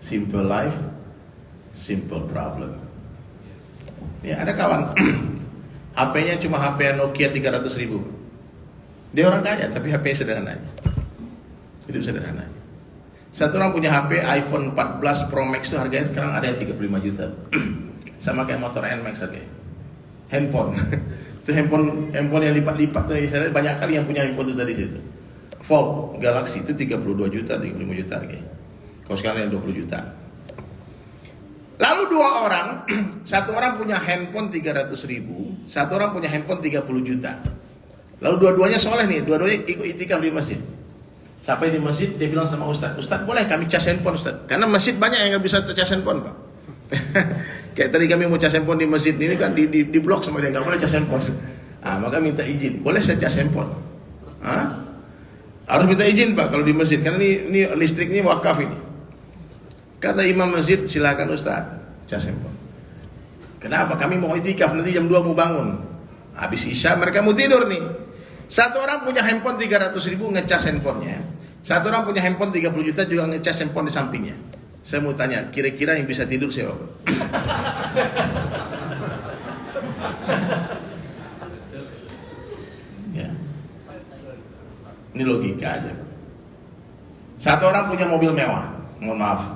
Simple life, simple problem. Ya, ada kawan HP-nya cuma HP Nokia 300.000. Dia orang kaya tapi HP sederhana. Hidup sederhana. Satu orang punya HP iPhone 14 Pro Max itu harganya sekarang ada yang 35 juta. Sama kayak motor NMAX harganya. Handphone. Itu handphone yang lipat-lipat tuh. Saya banyak kali yang punya handphone itu tadi situ. Fold Galaxy itu 32 juta, 35 juta harganya. Kalau sekarang yang 20 juta. Lalu dua orang, satu orang punya handphone 300.000, satu orang punya handphone 30 juta. Lalu dua-duanya soleh nih, dua-duanya ikut itikaf di masjid. Sampai di masjid dia bilang sama Ustaz, Ustaz boleh kami cas handphone Ustaz? Karena masjid banyak yang nggak bisa cas handphone Pak. Kayak tadi kami mau cas handphone di masjid ini kan di blok sama dia nggak boleh cas handphone. Maka minta izin, boleh saya cas handphone? Harus minta izin Pak kalau di masjid, karena ini listriknya wakaf ini. Kata imam masjid, silakan Ustaz cas handphone. Kenapa? Kami mau itikaf, nanti jam 2 mau bangun. Habis isya mereka mau tidur nih. Satu orang punya handphone 300.000 ngecas handphonenya. Satu orang punya handphone 30 juta juga ngecas handphone di sampingnya. Saya mau tanya, kira-kira yang bisa tidur siapa? Ya. Ini logika aja. Satu orang punya mobil mewah, mohon maaf,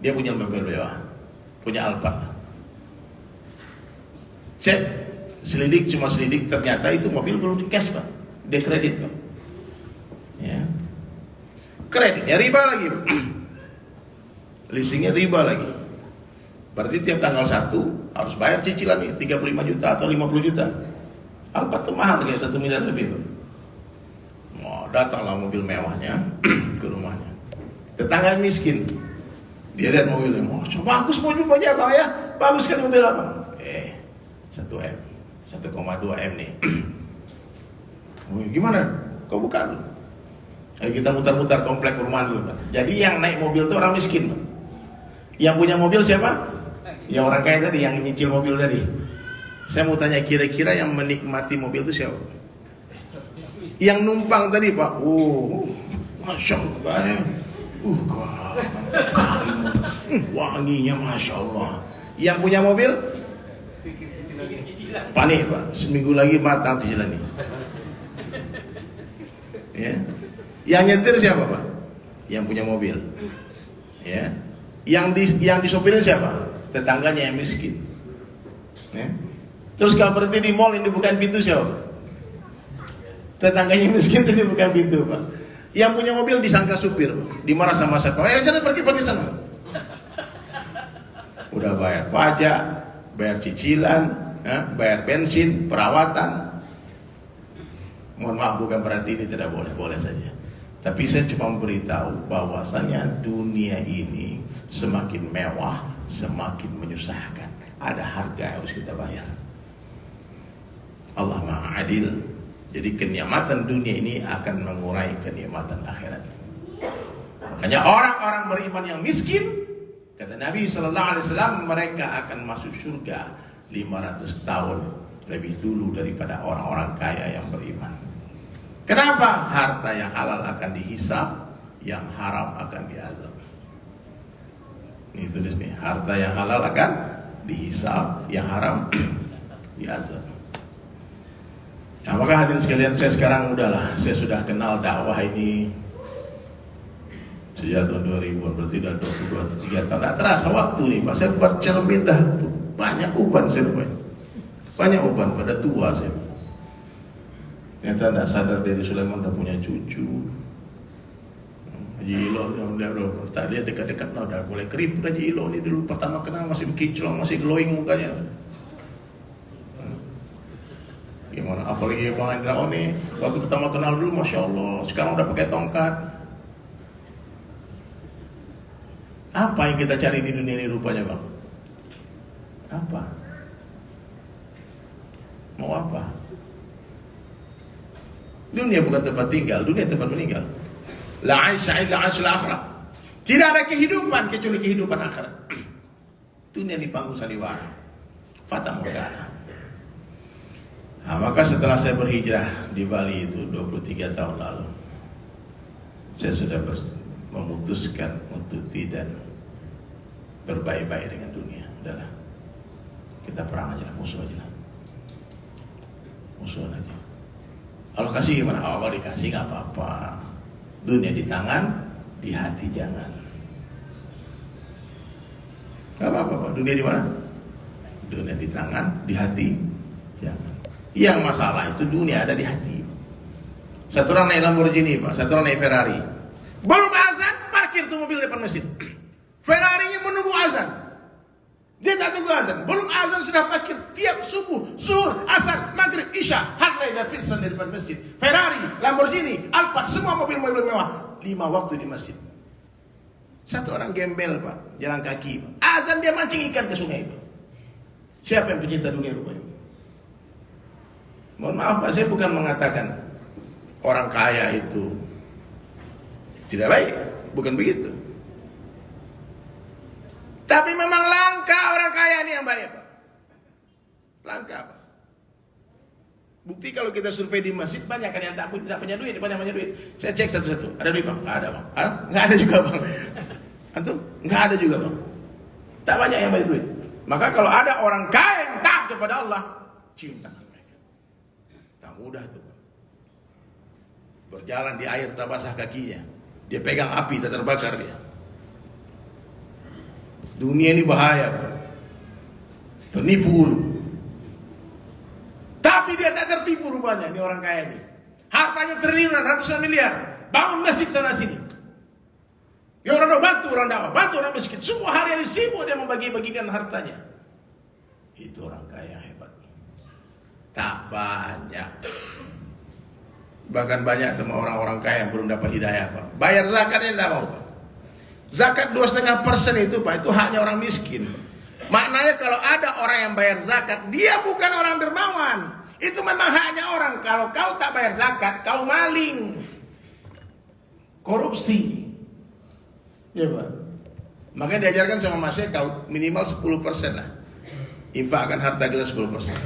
dia punya mobil mewah, punya Alphard. Cek, selidik ternyata itu mobil belum di cash Pak. Dia kredit Pak. Ya. Kreditnya riba lagi Pak. Leasingnya riba lagi. Berarti tiap tanggal 1 harus bayar cicilan nih 35 juta atau 50 juta. Alphard itu mahal kayak 1 miliar lebih Pak. Datanglah mobil mewahnya ke rumahnya. Tetangga miskin. Dia lihat mobilnya, bagus mobilnya Bang ya. Bagus kan mobil Abang. 1M, 1,2M nih. Gimana? Kau buka dulu. Ayo kita mutar-mutar komplek perumahan dulu Pak. Jadi yang naik mobil itu orang miskin Pak. Yang punya mobil siapa? Yang orang kaya tadi, yang nyicil mobil tadi. Saya mau tanya, kira-kira yang menikmati mobil itu siapa? Yang numpang tadi Pak. Masya Allah. Wanginya Masya Allah. Yang punya mobil panik Pak. Seminggu lagi matang cicilan nih. Ya. Yang nyetir siapa Pak? Yang punya mobil. Ya. Yang disopirin siapa? Tetangganya yang miskin. Ya. Terus kalau berhenti di mall ini bukan pintu siapa? Tetangganya yang miskin tadi bukan pintu Pak. Yang punya mobil disangka supir, dimarah sama siapa? Sana pergi sana. Udah bayar pajak, bayar cicilan, bayar bensin, perawatan. Mohon maaf, bukan berarti ini tidak boleh saja. Tapi saya cuma memberitahu bahwasanya dunia ini semakin mewah, semakin menyusahkan. Ada harga yang harus kita bayar. Allah Maha Adil. Jadi kenikmatan dunia ini akan mengurai kenikmatan akhirat. Makanya orang-orang beriman yang miskin, kata Nabi SAW, mereka akan masuk surga 500 tahun lebih dulu daripada orang-orang kaya yang beriman. Kenapa? Harta yang halal akan dihisab, yang haram akan diazab. Ini tulis nih, harta yang halal akan dihisab, yang haram diazab. Nah, maka hadirin sekalian, saya sekarang saya sudah kenal dakwah ini sejak tahun 2000, berarti sudah 22-23 tahun. Tidak terasa waktu nih Pak, saya bercermin dah banyak uban saya rupanya. Banyak uban pada tua saya. Ternyata tidak sadar Dedi Sulaiman sudah punya cucu. Haji Ilo udah tadi dekat-dekat udah mulai keriput. Haji Ilo ini dulu pertama kenal masih kinclong, masih glowing mukanya. Gimana? Apalagi Bang Hendra Oni, waktu pertama kenal dulu Masya Allah, sekarang udah pakai tongkat. Apa yang kita cari di dunia ini rupanya Bang? Apa? Mau apa? Dunia bukan tempat tinggal, dunia tempat meninggal. La aisha illa aishul akhirah. Tidak ada kehidupan kecuali kehidupan akhirat. Dunia ini panggung sandiwara. Fata morgana. Nah, maka setelah saya berhijrah di Bali itu 23 tahun lalu, saya sudah memutuskan untuk tidak berbaik-baik dengan dunia. Udahlah, kita perang aja lah, musuh aja lah, musuhan aja. Allah kasih gimana? Allah dikasih nggak apa-apa. Dunia di tangan, di hati jangan. Nggak apa-apa, Pak. Dunia di mana? Dunia di tangan, di hati jangan. Yang masalah itu dunia ada di hati. Satu orang naik Lamborghini, Pak. Satu orang naik Ferrari. Belum azan, parkir tuh mobil depan masjid. Ferrarinya menunggu azan. Dia tak tunggu azan. Belum azan sudah parkir tiap subuh, zuhur, asar, maghrib, isya. Harley Davidson di depan masjid. Ferrari, Lamborghini, Alphard, semua mobil-mobil mewah. 5 waktu di masjid. Satu orang gembel, Pak, jalan kaki, Pak. Azan dia mancing ikan ke sungai, Pak. Siapa yang pecinta dunia rupanya? Mohon maaf, Pak, saya bukan mengatakan orang kaya itu tidak baik, bukan begitu. Tapi memang langka orang kaya ini yang baik, Pak. Langka, Pak. Bukti kalau kita survei di masjid, banyak kan yang tak punya duit, banyak punya duit. Saya cek satu-satu. Ada duit, Bang? Nggak ada, Bang. Nggak ada juga, Bang. Antum? Nggak ada juga, Bang. Tak banyak yang banyak duit. Maka kalau ada orang kaya yang taat kepada Allah, cium tangan mereka. Tak mudah tuh, Bang. Berjalan di air tak basah kakinya. Dia pegang api tak terbakar dia. Dunia ini bahaya, Pak. Penipu. Tapi dia tak tertipu rupanya, ini orang kaya ini. Hartanya triliunan, ratusan miliar. Bangun masjid sana sini. Ya orang bantu orang dakwah, bantu orang miskin. Semua hari sibuk dia membagi-bagikan hartanya. Itu orang kaya hebat. Tak banyak. Bahkan banyak teman orang-orang kaya yang belum dapat hidayah, Pak. Bayar zakatnya tidak mau, Pak. Zakat 2,5% itu, Pak, itu haknya orang miskin. Maknanya kalau ada orang yang bayar zakat, dia bukan orang dermawan. Itu memang haknya orang. Kalau kau tak bayar zakat, kau maling, korupsi. Ya, Pak. Makanya diajarkan sama Mas Syekh, kau minimal 10% lah. Infakkan harta kita 10%.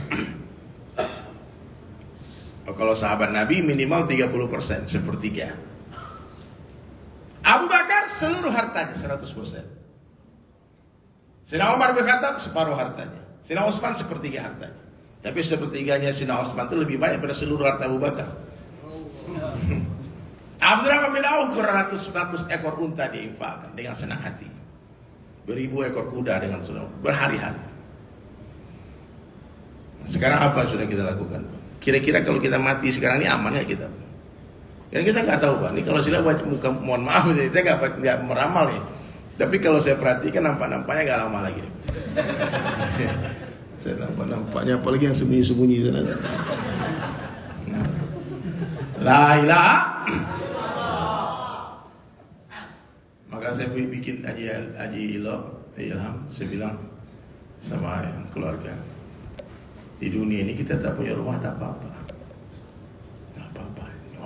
Kalau sahabat Nabi minimal 30%, sepertiga. Abu Bakar seluruh hartanya 100%. Sayyidina Umar bin Khattab separuh hartanya. Sayyidina Utsman sepertiga hartanya. Tapi sepertiganya Sayyidina Utsman itu lebih banyak pada seluruh harta Abu Bakar. Abdurrahman bin Auf beratus-ratus ekor unta diinfakkan dengan senang hati. Beribu ekor kuda dengan senang berhari-hari. Sekarang apa yang sudah kita lakukan? Kira-kira kalau kita mati sekarang ini aman nggak kita? Kan kita nggak tahu, Pak. Ini kalau saya muka, mohon maaf, saya nggak meramal nih. Tapi kalau saya perhatikan nampaknya nggak lama lagi. Saya nampaknya apalagi yang sembunyi-sembunyi itu nanti. La ilaha. Maka saya bikin haji ilham. Saya bilang sama keluarga, di dunia ini kita tak punya rumah tak apa-apa.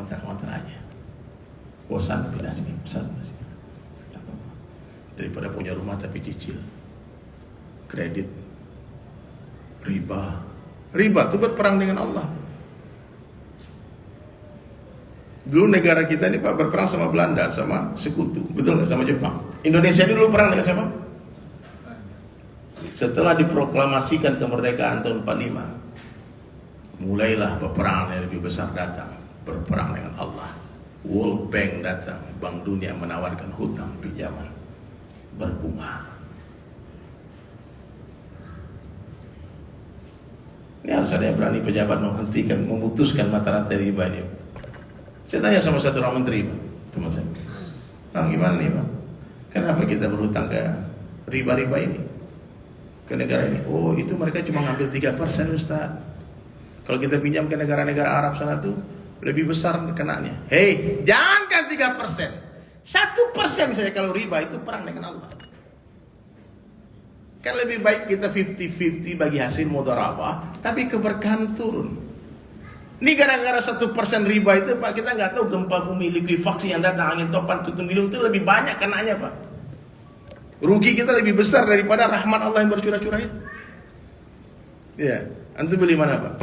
Ngonten aja. Bosan pindah sini, bosan sini. Daripada punya rumah tapi cicil, kredit, riba itu buat perang dengan Allah. Dulu negara kita ini, Pak, berperang sama Belanda, sama sekutu, betul nggak? Sama Jepang. Indonesia ini dulu perang dengan siapa? Setelah diproklamasikan kemerdekaan tahun 45, mulailah peperangan yang lebih besar datang. Berperang dengan Allah. World Bank datang, Bank Dunia menawarkan hutang pinjaman berbunga. Ini harus ada yang berani pejabat menghentikan, memutuskan mata rantai riba ini. Saya tanya sama satu orang menteri, Pak, teman saya, Bang, gimana nih, Bang? Kenapa kita berhutang ke riba-riba ini, ke negara ini? Oh, itu mereka cuma ngambil 3%, Ustaz. Kalau kita pinjam ke negara-negara Arab sana tuh lebih besar kenanya. Hei, jangan 3%. 1% saja kalau riba, itu perang dengan Allah. Kan lebih baik kita 50-50 bagi hasil mudharabah, tapi keberkahan turun. Ini gara-gara 1% riba itu, Pak, kita nggak tahu gempa bumi, likuifaksi yang datang, angin topan, puting beliung itu lebih banyak kenanya, Pak. Rugi kita lebih besar daripada rahmat Allah yang bercurah-curah itu. Ya, antum beli mana, Pak?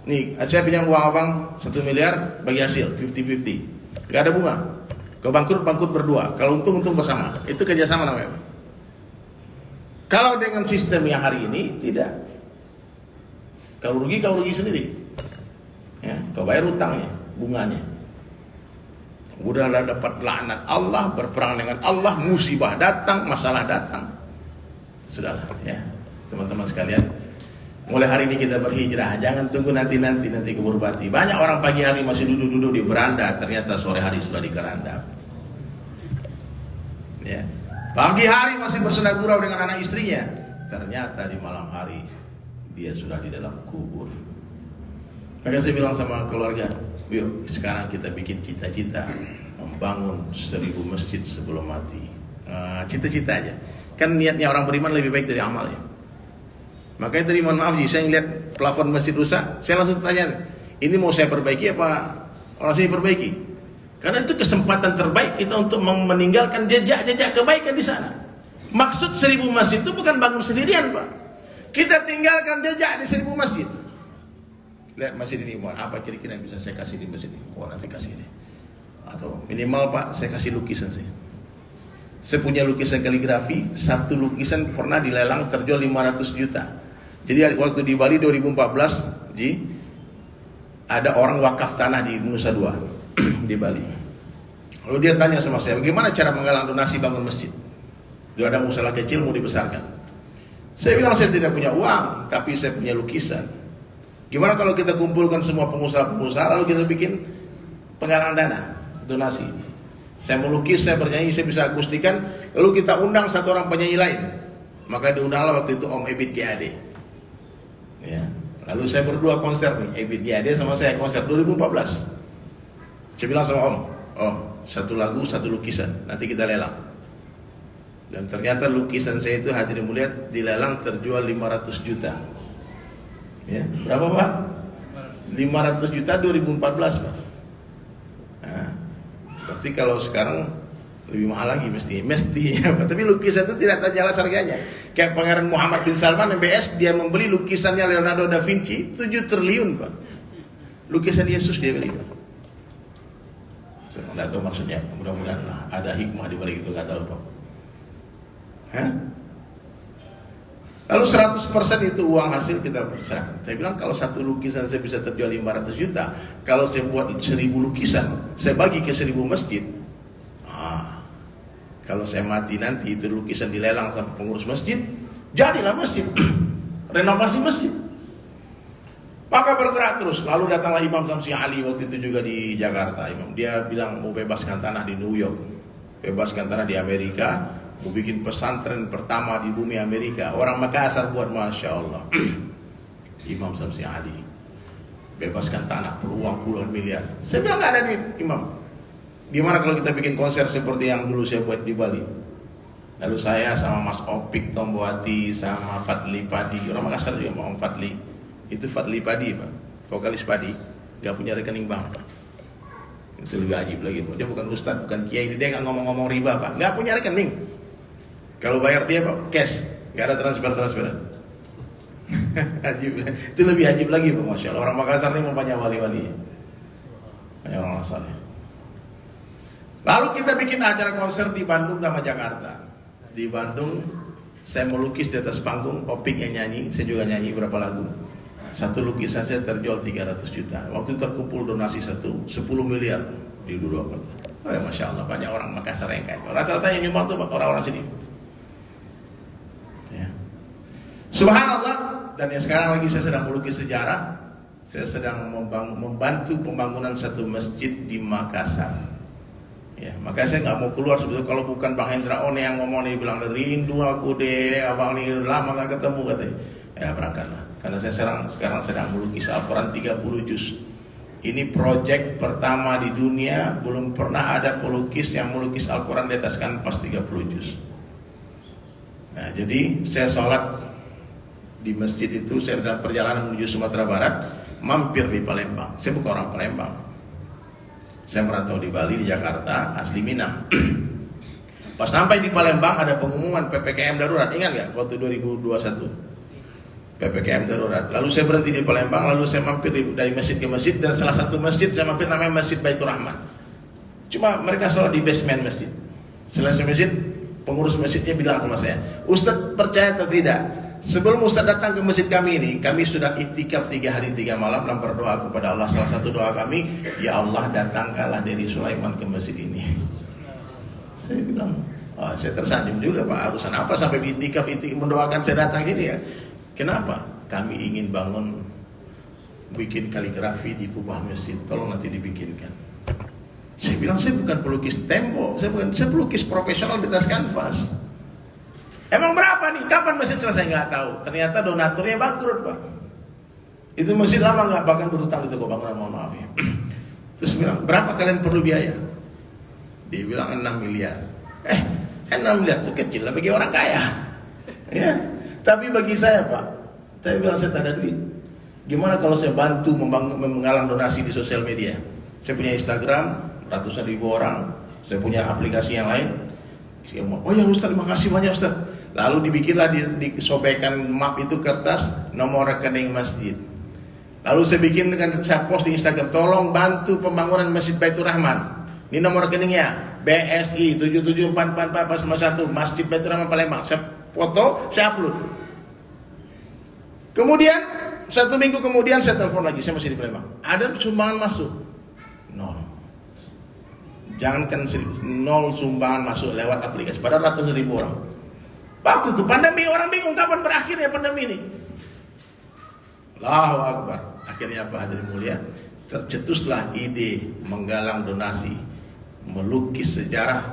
Nih, saya pinjam uang abang 1 miliar, bagi hasil 50-50. Gak ada bunga. Kalau bangkrut berdua. Kalau untung bersama. Itu kerjasama namanya, Pak. Kalau dengan sistem yang hari ini tidak. Kalau rugi kau rugi sendiri. Ya, kau bayar utangnya, bunganya. Udahlah dapat laknat Allah, berperang dengan Allah, musibah datang, masalah datang. Sudahlah ya, teman-teman sekalian. Mulai hari ini kita berhijrah, jangan tunggu nanti kubur bati. Banyak orang pagi hari masih duduk-duduk di beranda, ternyata sore hari sudah di keranda. Ya. Pagi hari masih bersenang gurau dengan anak istrinya, ternyata di malam hari dia sudah di dalam kubur. Maka saya bilang sama keluarga, yuk sekarang kita bikin cita-cita membangun 1000 masjid sebelum mati. Cita-cita aja. Kan niatnya orang beriman lebih baik dari amalnya. Makanya tadi mohon maaf, saya ngeliat plafon masjid rusak, saya langsung tanya, ini mau saya perbaiki apa orang sini perbaiki? Karena itu kesempatan terbaik kita untuk meninggalkan jejak-jejak kebaikan di sana. Maksud 1000 masjid itu bukan bangun sendirian, Pak. Kita tinggalkan jejak di 1000 masjid. Lihat masjid ini, apa kira-kira yang bisa saya kasih di masjid ini? Nanti kasih ini. Atau minimal Pak, saya kasih lukisan saya. Saya punya lukisan kaligrafi, satu lukisan pernah dilelang terjual 500 juta. Jadi waktu di Bali 2014, ada orang wakaf tanah di Nusa Dua di Bali. Lalu dia tanya sama saya, bagaimana cara menggalang donasi bangun masjid? Dia ada musola kecil mau dibesarkan. Saya bilang saya tidak punya uang, tapi saya punya lukisan. Gimana kalau kita kumpulkan semua pengusaha-pengusaha lalu kita bikin penggalangan dana, donasi. Saya melukis, saya bernyanyi, saya bisa akustikan, lalu kita undang satu orang penyanyi lain. Maka diundanglah waktu itu Om Ebit GAD. Ya. Lalu saya berdua konser nih, Ebit GAD sama saya konser 2014. Saya bilang sama Om, satu lagu, satu lukisan, nanti kita lelang. Dan ternyata lukisan saya itu hadirin mulia dilelang terjual 500 juta. Ya, berapa Pak? 500 juta 2014 Pak. Nah, berarti kalau sekarang lebih mahal lagi mestinya Pak. Tapi lukisan itu tidak terjelas harganya. Kayak Pangeran Muhammad bin Salman MBS, dia membeli lukisannya Leonardo da Vinci 7 triliun Pak. Lukisan Yesus dia beli Pak. Saya tidak tahu maksudnya, mudah-mudahan ada hikmah di balik itu, nggak tahu Pak. Hah? Lalu 100% itu uang hasil kita berserahkan. Saya bilang kalau satu lukisan saya bisa terjual 500 juta, kalau saya buat 1000 lukisan, saya bagi ke 1000 masjid. Kalau saya mati nanti itu lukisan dilelang sama pengurus masjid, jadilah masjid, renovasi masjid. Maka bergerak terus. Lalu datanglah Imam Samsi Ali waktu itu juga di Jakarta. Dia bilang mau bebaskan tanah di New York, bebaskan tanah di Amerika. Mau bikin pesantren pertama di bumi Amerika. Orang Makassar buat, Masya Allah. Imam Samsi Ali bebaskan tanah, peluang puluhan miliar. Saya bilang gak ada duit Imam. Gimana kalau kita bikin konser seperti yang dulu saya buat di Bali? Lalu saya sama Mas Opik Tomboati, sama Fadli Padi. Orang Makassar juga mau Om Fadli. Itu Fadli Padi Pak, vokalis Padi, gak punya rekening bank Pak. Itu lebih ajib lagi Pak. Dia bukan ustadz, bukan kiai, dia gak ngomong-ngomong riba Pak. Gak punya rekening. Kalau bayar dia Pak, cash, gak ada transfer. Ajib. Itu lebih ajib lagi Pak, Masya Allah. Orang Makassar ini banyak wali-wali, banyak orang asalnya. Lalu kita bikin acara konser di Bandung sama Jakarta. Di Bandung saya melukis di atas panggung, Opik yang nyanyi, saya juga nyanyi beberapa lagu. Satu lukisan saya terjual 300 juta. Waktu itu terkumpul donasi 10 miliar di dua kota. Ya, Masya Allah, banyak orang Makassar yang kaya. Rata-rata yang nyumbang itu orang-orang sini. Ya. Subhanallah. Dan yang sekarang lagi saya sedang melukis sejarah. Saya sedang membantu pembangunan satu masjid di Makassar. Ya, makanya saya nggak mau keluar sebetulnya kalau bukan Bang Hendra One yang ngomong nih, bilang rindu aku deh, abang nih lama nggak ketemu katanya. Ya berangkatlah. Karena saya sekarang sedang melukis Al-Quran 30 juz. Ini proyek pertama di dunia, belum pernah ada pelukis yang melukis Al-Quran di atas kanvas 30 juz. Nah, jadi saya sholat di masjid itu, saya dalam perjalanan menuju Sumatera Barat, mampir di Palembang. Saya bukan orang Palembang. Saya merantau di Bali, di Jakarta, asli Minang. Pas sampai di Palembang ada pengumuman PPKM darurat, ingat nggak? Waktu 2021 PPKM darurat. Lalu saya berhenti di Palembang, lalu saya mampir dari masjid ke masjid, dan salah satu masjid saya mampir namanya Masjid Baitur Rahman. Cuma mereka sholat di basement masjid. Selesai masjid, pengurus masjidnya bilang sama saya, Ustadz percaya atau tidak, sebelum Ustadz datang ke masjid kami ini, kami sudah iktikaf 3 hari 3 malam dan berdoa kepada Allah. Salah satu doa kami, ya Allah datangkanlah dari Sulaiman ke masjid ini. Saya bilang, saya tersanjung juga Pak, urusan apa sampai iktikaf mendoakan saya datang ini ya. Kenapa? Kami ingin bikin kaligrafi di kubah masjid, tolong nanti dibikinkan. Saya bilang, saya bukan pelukis tembok, saya pelukis profesional di atas kanvas. Emang berapa nih? Kapan masjid selesai? Nggak tahu. Ternyata donaturnya bangkrut Pak. Itu masjid lama nggak, bahkan berhutang itu kok bangunan, mohon maaf ya. Terus bilang, berapa kalian perlu biaya? Dia bilang 6 miliar. 6 miliar itu kecil lah bagi orang kaya. Ya. Tapi bagi saya Pak, saya bilang saya tak ada duit. Gimana kalau saya bantu menggalang donasi di sosial media? Saya punya Instagram, ratusan ribu orang. Saya punya aplikasi yang lain. Oh ya Ustaz, terima kasih banyak Ustaz. Lalu dibikinlah, disobekkan map itu kertas, nomor rekening masjid. Lalu saya bikin saya post di Instagram, tolong bantu pembangunan Masjid Baitur Rahman. Ini nomor rekeningnya, BSI 774441 Masjid Baitur Rahman Palembang. Saya foto, saya upload. Kemudian 1 minggu kemudian saya telepon lagi, saya masih di Palembang. Ada sumbangan masuk? Nol. Jangankan 0 sumbangan masuk lewat aplikasi, pada ratusan ribu orang. Waktu itu pandemi, orang bingung kapan berakhirnya pandemi ini. Allahu Akbar. Akhirnya apa hadirin mulia? Tercetuslah ide menggalang donasi, melukis sejarah,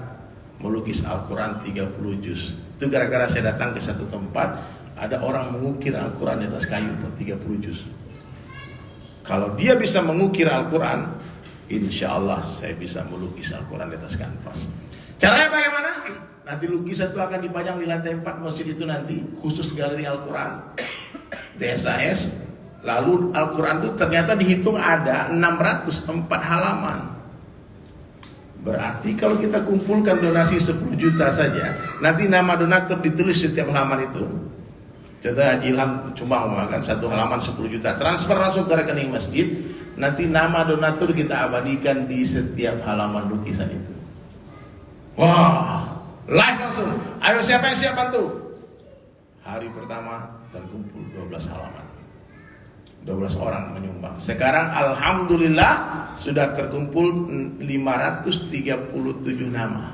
melukis Al-Quran 30 juz. Itu gara-gara saya datang ke satu tempat, ada orang mengukir Al-Quran di atas kayu 30 juz. Kalau dia bisa mengukir Al-Quran, insya Allah saya bisa melukis Al-Quran di atas kanvas. Caranya bagaimana? Nanti lukisan itu akan dipajang di lantai 4 masjid itu nanti, khusus galeri Al-Quran, DSAS. Lalu Al-Quran itu ternyata dihitung ada 604 halaman. Berarti kalau kita kumpulkan donasi 10 juta saja, nanti nama donatur ditulis setiap halaman itu. Contoh Haji Ilham cuma memakan 1 halaman 10 juta, transfer langsung ke rekening masjid. Nanti nama donatur kita abadikan di setiap halaman lukisan itu. Wah, live langsung. Ayo siapa yang siap bantu? Hari pertama terkumpul 12 halaman. 12 orang menyumbang. Sekarang alhamdulillah sudah terkumpul 537 nama.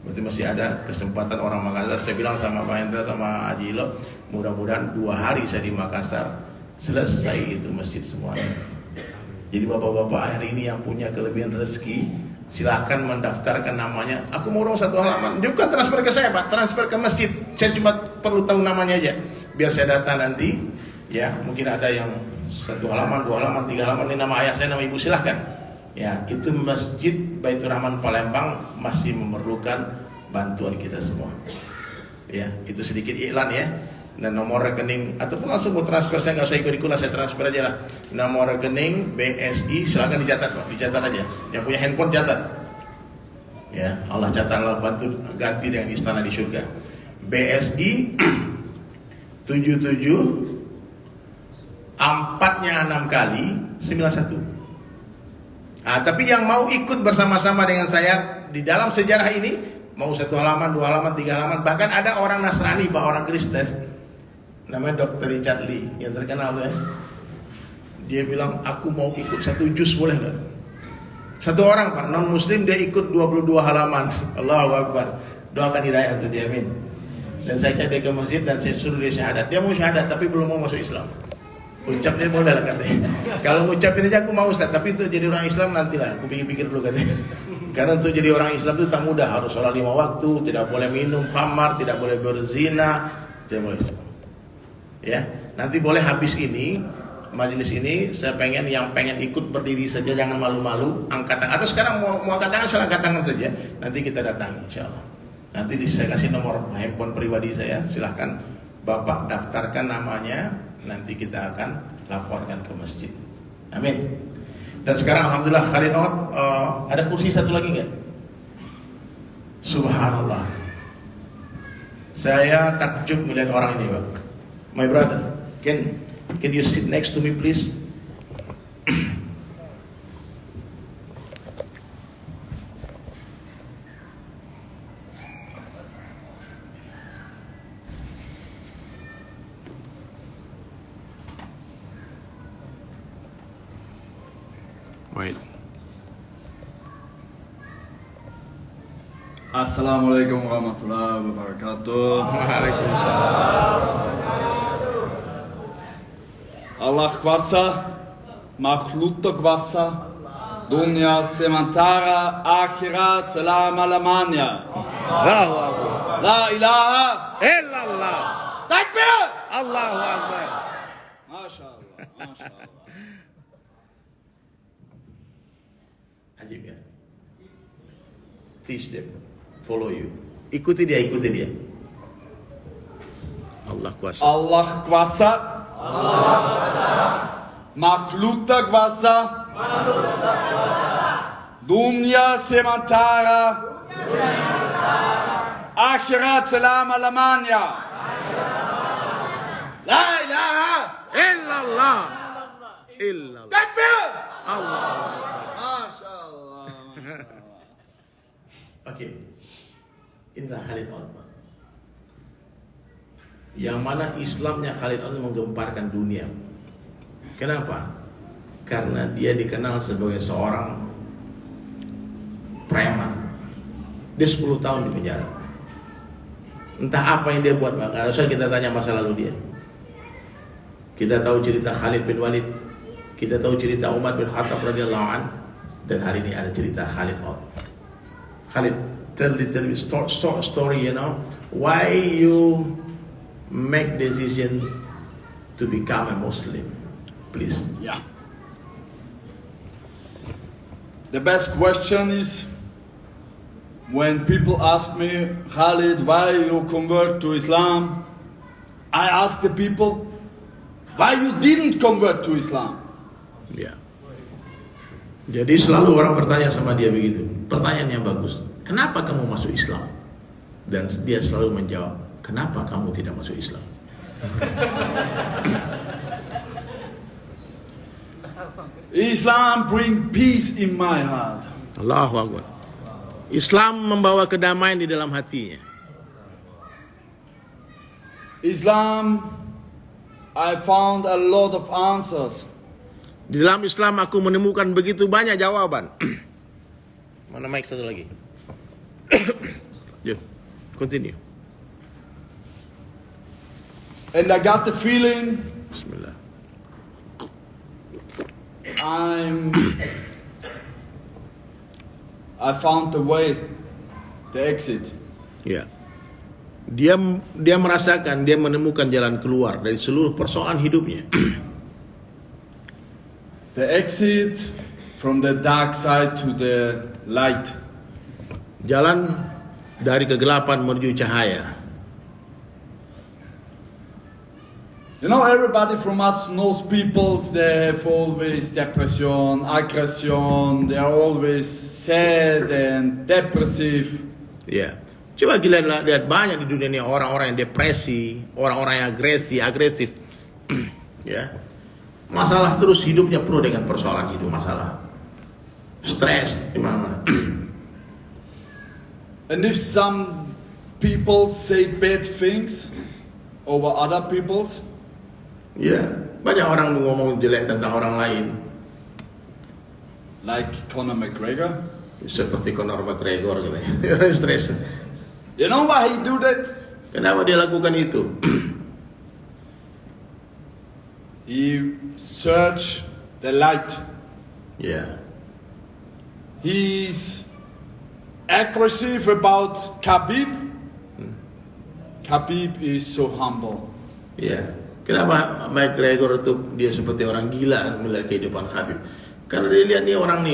Berarti masih ada kesempatan orang Makassar. Saya bilang sama Pak Hendra sama Haji Ilo, mudah-mudahan 2 hari saya di Makassar selesai itu masjid semuanya. Jadi bapak-bapak hari ini yang punya kelebihan rezeki, silahkan mendaftarkan namanya. Aku mau dong 1 halaman. Dia bukan transfer ke saya Pak, transfer ke masjid. Saya cuma perlu tahu namanya aja, biar saya data nanti. Ya, mungkin ada yang 1 halaman, 2 halaman, 3 halaman, ini nama ayah saya, nama ibu, silahkan. Ya, itu Masjid Baitur Rahman Palembang masih memerlukan bantuan kita semua. Ya, itu sedikit iklan ya. Dan nomor rekening ataupun langsung mau transfer, saya nggak usah ikut-ikutan, saya transfer aja lah. Nomor rekening BSI, silahkan dicatat Pak, dicatat aja. Yang punya handphone catat. Ya, Allah catatlah, bantu ganti dengan istana di surga. BSI 77 4-nya 6 kali 91. Nah, tapi yang mau ikut bersama-sama dengan saya di dalam sejarah ini, mau 1 halaman, 2 halaman, 3 halaman, bahkan ada orang Nasrani, Pak, orang Kristen, namanya Dr. Richard Lee, yang terkenal tuh ya. Dia bilang, aku mau ikut 1 juz, boleh nggak? 1 orang Pak, non Muslim, dia ikut 22 halaman. Allahu Akbar. Doakan hidayah untuk dia, amin. Dan saya cari dia ke masjid dan saya suruh dia syahadat. Dia mau syahadat tapi belum mau masuk Islam. Ucapnya boleh lah katanya. Kalau ngucapin aja aku mau Ustaz, tapi untuk jadi orang Islam nantilah, aku pikir-pikir dulu katanya. Karena untuk jadi orang Islam itu tak mudah, harus sholat 5 waktu, tidak boleh minum khamar, tidak boleh berzina, tidak boleh. Ya, nanti boleh habis ini majelis ini, saya pengen yang pengen ikut berdiri saja, jangan malu-malu, angkat tangan. Atau sekarang mau angkat tangan, saya angkat tangan saja. Nanti kita datangi, insyaallah. Nanti saya kasih nomor handphone pribadi saya, silahkan Bapak daftarkan namanya. Nanti kita akan laporkan ke masjid. Amin. Dan sekarang alhamdulillah Khalid out, ada kursi satu lagi enggak? Subhanallah. Saya takjub melihat orang ini, Pak. My brother, can you sit next to me please? Wait. Assalamualaikum warahmatullahi wabarakatuh. Waalaikumsalam. Allah kuasa, makhlukta kuasa, dunia sementara, akhirat selama-lamanya. Allahu Akbar. La ilaha Illallah. takbir. Allahu Akbar. Masya Allah, Masya Allah. Ajib ya. Teach them. Follow you. Ikuti dia. Allah kuasa. Allah kuasa, makhlukta kuasa, dunia sementara, akhirat selama-lamanya. La ilaha Illallah. Illallah. takbir. Allah. Masya Allah, Masya Allah. Oke. Inilah Khalid Osman. Yang mana Islamnya Khalid Osman menggemparkan dunia. Kenapa? Karena dia dikenal sebagai seorang preman. Dia 10 tahun di penjara. Entah apa yang dia buat, maka usah kita tanya masa lalu dia. Kita tahu cerita Khalid bin Walid, kita tahu cerita Umar bin Khattab radhiyallahu an, dan hari ini ada cerita Khalid Osman. Khalid, tell me story, why you make decision to become a Muslim, please. Yeah. The best question is when people ask me, Khalid, why you convert to Islam? I ask the people, why you didn't convert to Islam? Ya. Jadi selalu orang bertanya sama dia begitu. Pertanyaan yang bagus. Kenapa kamu masuk Islam? Dan dia selalu menjawab, kenapa kamu tidak masuk Islam? Islam bring peace in my heart. Allahu Akbar. Islam membawa kedamaian di dalam hatinya. Islam, I found a lot of answers. Di dalam Islam aku menemukan begitu banyak jawaban. Mana mic satu lagi? Yo, continue. And I got the feeling Bismillah. I found the way, the exit. Ya. Dia merasakan, dia menemukan jalan keluar dari seluruh persoalan hidupnya. The exit from the dark side to the light. Jalan dari kegelapan menuju cahaya. You know, everybody from us knows people, they have always depression, aggression, they are always sad and depressive. Ya. Coba kita lihat banyak di dunia ini orang-orang yang depresi, orang-orang yang agresif. Ya. Masalah terus hidupnya penuh dengan persoalan hidup, masalah. Stres di mana-mana. And if some people say bad things over other people's, Ya, banyak orang ngomong jelek tentang orang lain. like Conor McGregor, Seperti Conor McGregor katanya. Stres. you know why he do that? Kenapa dia lakukan itu? He search the light. Ya. He's aggressive about Khabib. Khabib is so humble. Ya. Kenapa McGregor itu dia seperti orang gila melihat kehidupan Khabib? Karena dia lihat nih orang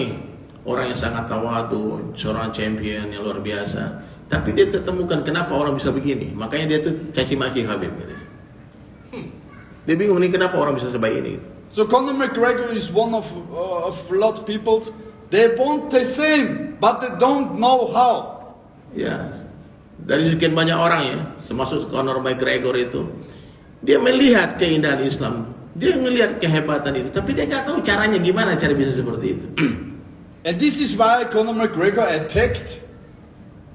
yang sangat tawadu, seorang champion yang luar biasa. Tapi dia temukan kenapa orang bisa begini. Makanya dia tuh caci maki Khabib gitu. Dia bingung nih kenapa orang bisa sebaik ini. So Conor McGregor is one of a lot of people. They want the same, but they don't know how. Ya. Dari sekian banyak orang ya, termasuk Conor McGregor itu, dia melihat keindahan Islam, dia melihat kehebatan itu, tapi dia nggak tahu caranya gimana cara bisa seperti itu. And this is why Conor McGregor attacked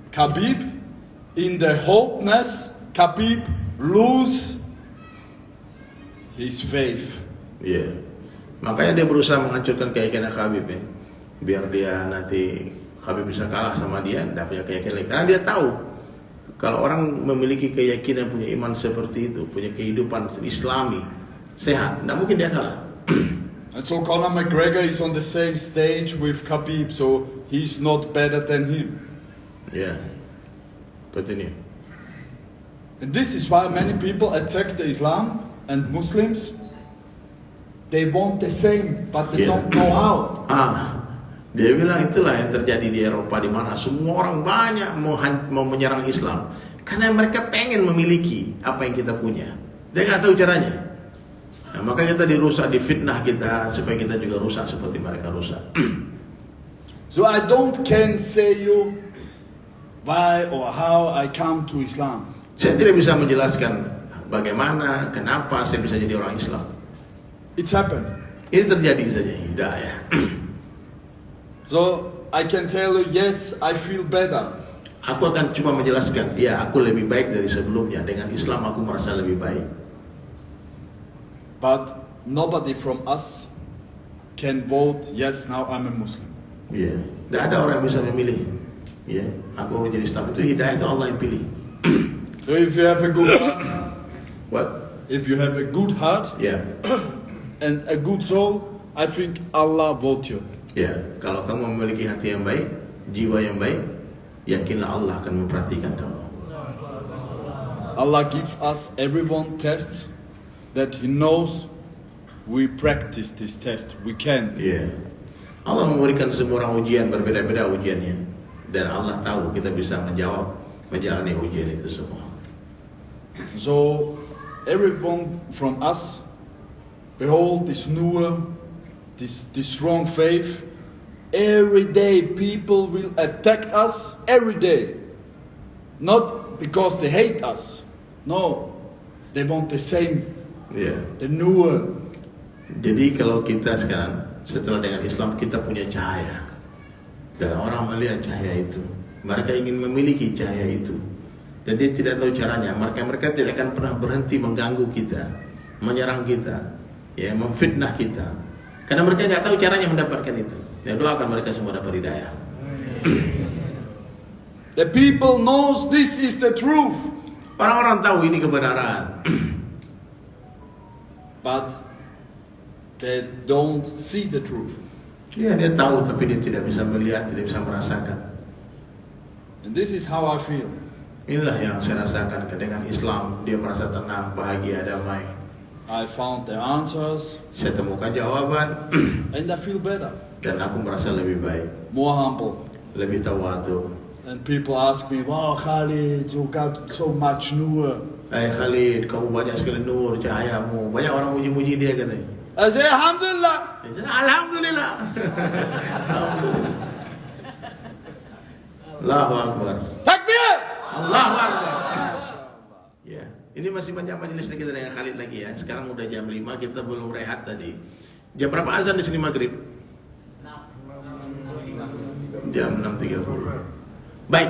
Khabib in the hopeless Khabib lose his faith. Iya. Makanya dia berusaha menghancurkan keyakinan Khabib ya. biar dia nanti Khabib bisa kalah sama dia, tidak punya keyakinan. Karena dia tahu kalau orang memiliki keyakinan, punya iman seperti itu, punya kehidupan Islami sehat, tidak mungkin dia kalah. And so Conor McGregor is on the same stage with Khabib, so he's not better than him. Ya, continue. And this is why many people attack the Islam and Muslims. They want the same, but they don't know how. Dia bilang itulah yang terjadi di Eropa, di mana semua orang banyak mau menyerang Islam karena mereka pengen memiliki apa yang kita punya. Dia nggak tahu caranya. Nah, maka kita dirusak, difitnah kita supaya kita juga rusak seperti mereka rusak. So I can say you why or how I come to Islam. Saya tidak bisa menjelaskan bagaimana, kenapa saya bisa jadi orang Islam. It's happened. Ini terjadi saja, hidayah. So I can tell you, yes, I feel better. Aku akan cuma menjelaskan, ya aku lebih baik dari sebelumnya. Dengan Islam aku merasa lebih baik. But nobody from us can vote, yes, now I'm a Muslim. Ya, tidak ada orang yang bisa memilih. Ya, aku menjadi Islam, itu hidayah, itu Allah yang pilih. So if you have a good heart, What? if you have a good heart Ya, and a good soul, I think Allah vote you. ya. Kalau kamu memiliki hati yang baik, jiwa yang baik, yakinlah Allah akan memperhatikan kamu. Allah gives us everyone tests that He knows we practice this test. We can. Ya, Allah memberikan semua orang ujian, berbeda-beda ujiannya, dan Allah tahu kita bisa menjawab, menjalani ujian itu semua. So everyone from us, behold this nur, this strong faith. Every day people will attack us, every day. Not because they hate us. No, they want the same, Ya. the nur. Jadi kalau kita sekarang setelah dengan Islam kita punya cahaya, dan orang melihat cahaya itu, mereka ingin memiliki cahaya itu, dan dia tidak tahu caranya. Mereka tidak akan pernah berhenti mengganggu kita, menyerang kita, ya, memfitnah kita, karena mereka nggak tahu caranya mendapatkan itu. Ya, doakan mereka semua dapat hidayah. The people knows this is the truth, Orang-orang tahu ini kebenaran, but they don't see the truth. ya, dia tahu tapi dia tidak bisa melihat, tidak bisa merasakan. And this is how I feel. Inilah yang saya rasakan dengan Islam. Dia merasa tenang, bahagia, damai. I found the answers Saya temukan jawaban and I feel better, dan aku merasa lebih baik, more humble. lebih tawadu. And people ask me, wow, Khalid, you got so much nur. Khalid, kamu banyak sekali nur, cahayamu. Banyak orang muji-muji dia katanya. I say, Alhamdulillah. Dia cakap, Alhamdulillah. Alhamdulillah. Allahu Akbar. Takbir! Allahu Akbar. Ya, ini masih banyak majelis kita dengan Khalid lagi ya. Sekarang udah jam 5, kita belum rehat tadi. Jam berapa azan di sini maghrib? Jam 6.30. Baik,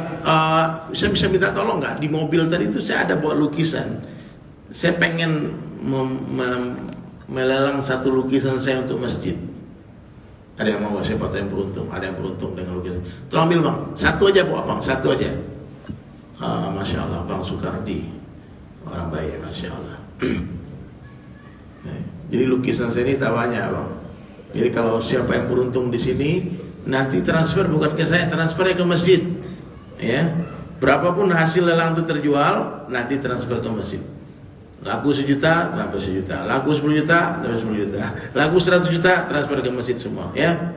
saya bisa minta tolong nggak? Di mobil tadi itu saya ada bawa lukisan. Saya pengen melelang satu lukisan saya untuk masjid. Ada yang mau? Siapa yang beruntung? Ada yang beruntung dengan lukisan. Tolong ambil bang, satu aja bawa bang, satu aja. Masya Allah, Bang Sukardi, orang baik, Masya Allah. Jadi lukisan saya ini tak banyak bang. Jadi kalau siapa yang beruntung di sini, nanti transfer bukan ke saya, transfernya ke masjid. Ya, berapapun hasil lelang itu terjual, nanti transfer ke masjid. Laku 1 juta, transfer 1 juta. Laku 10 juta, transfer 10 juta. Laku 100 juta, transfer ke masjid semua. Ya,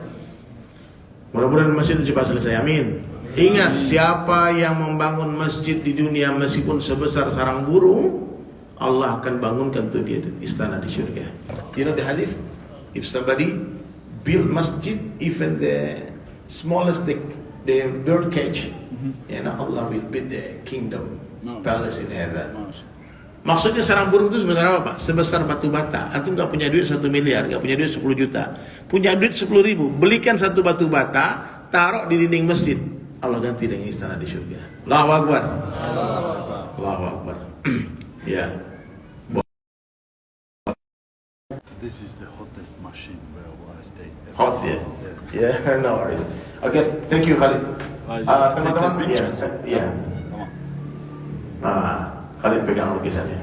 mudah-mudahan masjid itu cepat selesai. Amin. Ingat, siapa yang membangun masjid di dunia meskipun sebesar sarang burung, Allah akan bangunkan untuk dia istana di syurga. You know the hadith? If somebody build masjid, even the smallest the bird cage, you know, Allah will build the kingdom, palace in heaven. Maksudnya sarang burung itu sebesar apa Pak? Sebesar batu bata. Antum nggak punya duit 1 miliar, nggak punya duit 10 juta, punya duit 10.000, belikan satu batu bata, taruh di dinding masjid, Allah ganti dengan istana di surga. Allahu Akbar. Allahu Akbar. Ya. This is the hottest machine where I stay. Hot ya? Yeah, no worries. Oke, thank you Khalid. Teman-teman, iya. Come on. Nah, Khalid pegang lukisannya.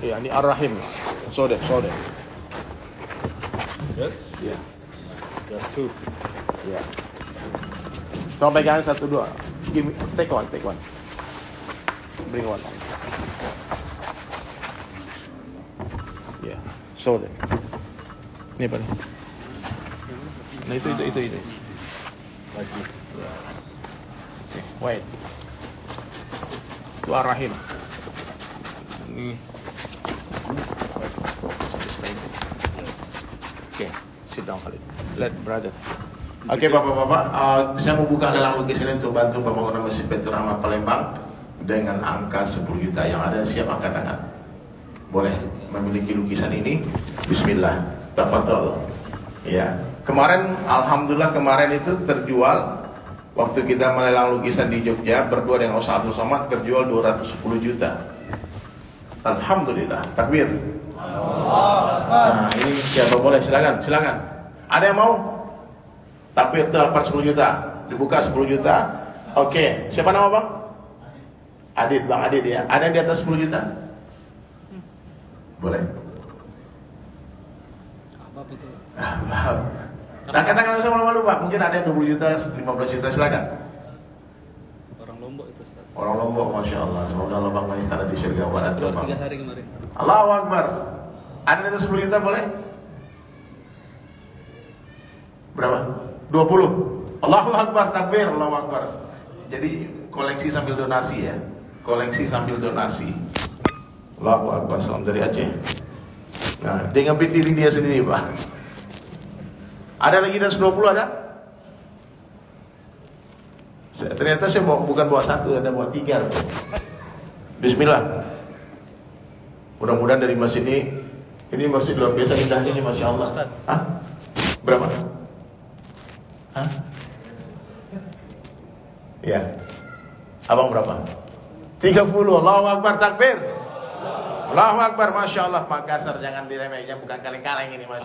Iya, ini Ar-Rahim. Sode. Yes. Iya. There's two. Iya. Coba pegang 1, 2. Give me, take one. Bring one. Iya. Sode. Ini apa nih? Nah itu. Like this. Okay, wait. Itu Ar-Rahim. Ini. Oke, sit down Khalid. Let brother. Oke, Bapak-bapak, saya mau buka lelang lukisan ini untuk bantu pembangunan Masjid Baitur Rahmah Palembang dengan angka 10 juta. Yang ada siap angkat tangan. Boleh memiliki lukisan ini. Bismillah. Tafadhol. Ya. Kemarin, alhamdulillah kemarin itu terjual waktu kita melelang lukisan di Jogja berdua dengan Ustaz Abdul Somad terjual 210 juta. Alhamdulillah. Takbir. Nah, ini siapa boleh? Silakan. Ada yang mau? Takbir dapat 10 juta. Dibuka 10 juta. Oke, siapa nama Bang? Adit, Bang Adit ya. Ada yang di atas 10 juta? Boleh. Maaf. Tangan usah malu-malu Pak. Mungkin ada yang 20 juta, 15 juta, silakan. Orang Lombok itu Ustaz. Orang Lombok, Masya Allah. Semoga Allah Bang Manistana di surga barat. Keluar 3 hari kemarin. Allahu Akbar. Ada yang di atas 10 juta boleh? Berapa? 20. Allahu Akbar, takbir, Allahu Akbar. Jadi koleksi sambil donasi ya. Allahu Akbar, salam dari Aceh. Nah, dia ngebit diri dia sendiri Pak. Ada lagi dari 20 ada? Ternyata saya bukan bawa 1, ada bawa 3. Bismillah. Mudah-mudahan dari masjid ini masjid luar biasa indahnya ini, Masya Allah. Hah? Berapa? Hah? Ya. Abang berapa? 30. Allahu Akbar, takbir. Allahu Akbar, Masya Allah. Makassar jangan diremehkan, bukan kaleng-kaleng ini Masya Allah.